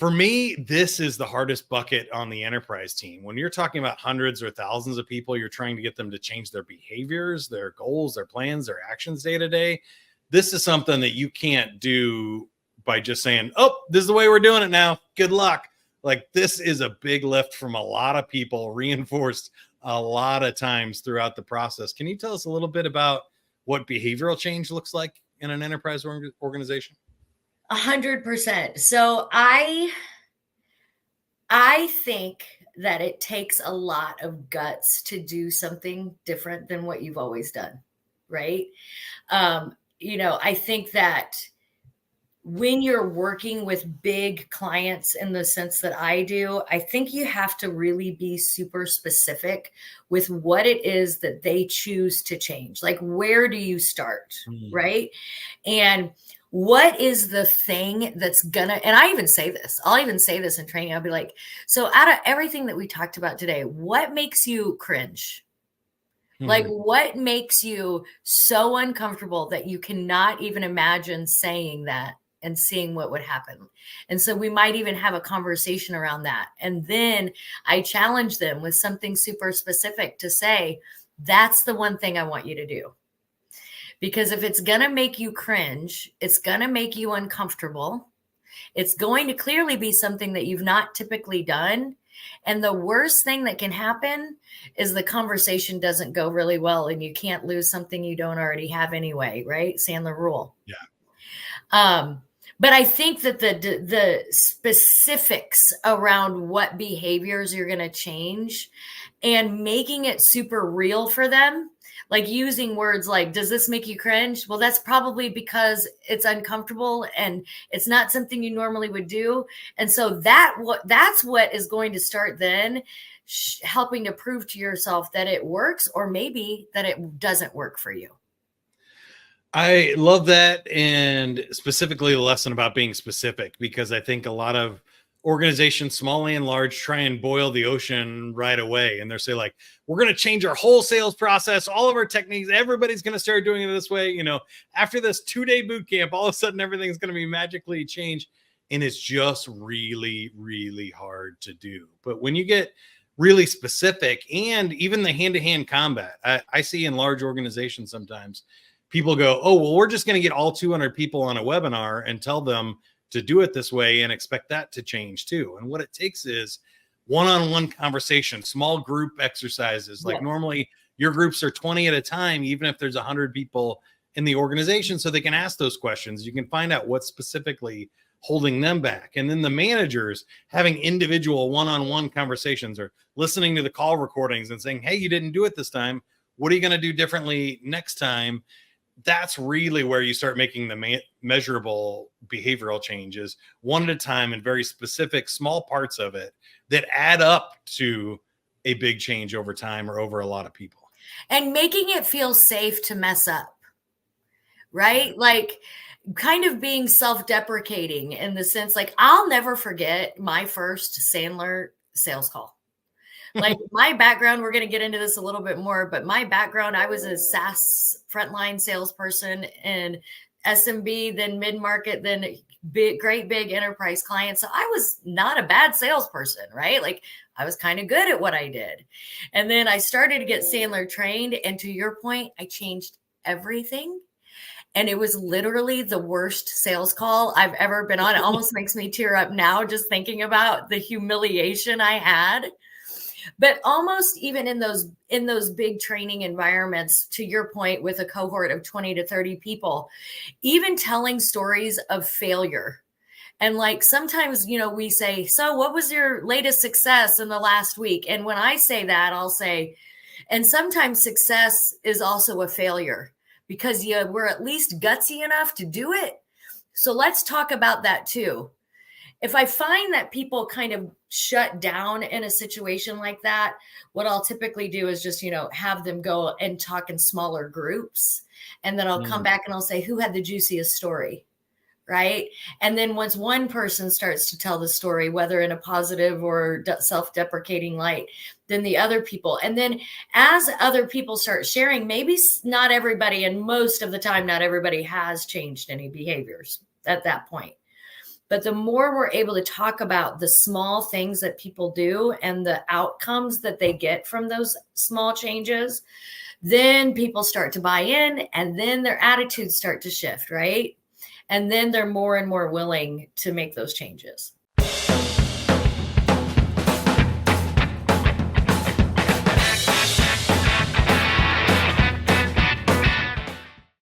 For me, this is the hardest bucket on the enterprise team. When you're talking about hundreds or thousands of people, you're trying to get them to change their behaviors, their goals, their plans, their actions day to day. This is something that you can't do by just saying, oh, this is the way we're doing it now. Good luck. Like, this is a big lift from a lot of people, reinforced a lot of times throughout the process. Can you tell us a little bit about what behavioral change looks like in an enterprise organization? 100%. So I think that it takes a lot of guts to do something different than what you've always done, right? I think that when you're working with big clients in the sense that I do, I think you have to really be super specific with what it is that they choose to change. Like, where do you start, right? And what is the thing that's gonna, and I'll even say this in training. I'll be like, so out of everything that we talked about today, what makes you cringe? Like, what makes you so uncomfortable that you cannot even imagine saying that and seeing what would happen? And so we might even have a conversation around that. And then I challenge them with something super specific to say, that's the one thing I want you to do. Because if it's going to make you cringe, it's going to make you uncomfortable. It's going to clearly be something that you've not typically done. And the worst thing that can happen is the conversation doesn't go really well and you can't lose something you don't already have anyway, right? Sandler rule. Yeah. But I think that the specifics around what behaviors you're going to change and making it super real for them, like using words like, does this make you cringe? Well, that's probably because it's uncomfortable and it's not something you normally would do. And so that's what is going to start then helping to prove to yourself that it works, or maybe that it doesn't work for you. I love that. And specifically the lesson about being specific, because I think a lot of organizations, small and large, try and boil the ocean right away. And they're saying, like, we're going to change our whole sales process, all of our techniques. Everybody's going to start doing it this way. After this 2-day boot camp, all of a sudden everything's going to be magically changed. And it's just really, really hard to do. But when you get really specific, and even the hand-to-hand combat, I see in large organizations sometimes people go, oh, well, we're just going to get all 200 people on a webinar and tell them to do it this way and expect that to change too. And what it takes is one-on-one conversation, small group exercises. Like, normally your groups are 20 at a time, even if there's 100 people in the organization, so they can ask those questions. You can find out what's specifically holding them back. And then the managers having individual one-on-one conversations, or listening to the call recordings and saying, hey, you didn't do it this time. What are you going to do differently next time? That's really where you start making the measurable behavioral changes one at a time, in very specific small parts of it that add up to a big change over time or over a lot of people. And making it feel safe to mess up, right? Like, kind of being self-deprecating in the sense, like, I'll never forget my first Sandler sales call. Like, my background, we're going to get into this a little bit more, but my background, I was a SaaS frontline salesperson in SMB, then mid-market, then great big enterprise clients. So I was not a bad salesperson, right? Like, I was kind of good at what I did. And then I started to get Sandler trained. And to your point, I changed everything. And it was literally the worst sales call I've ever been on. It almost makes me tear up now just thinking about the humiliation I had. But almost even in those big training environments, to your point, with a cohort of 20 to 30 people, even telling stories of failure. And like, sometimes, we say, so what was your latest success in the last week? And when I say that, I'll say, and sometimes success is also a failure, because we're at least gutsy enough to do it. So let's talk about that too. If I find that people kind of shut down in a situation like that, what I'll typically do is just, have them go and talk in smaller groups. And then I'll come back and I'll say, who had the juiciest story? Right. And then once one person starts to tell the story, whether in a positive or self-deprecating light, then the other people. And then as other people start sharing, maybe not everybody, and most of the time, not everybody has changed any behaviors at that point. But the more we're able to talk about the small things that people do and the outcomes that they get from those small changes, then people start to buy in, and then their attitudes start to shift, right? And then they're more and more willing to make those changes.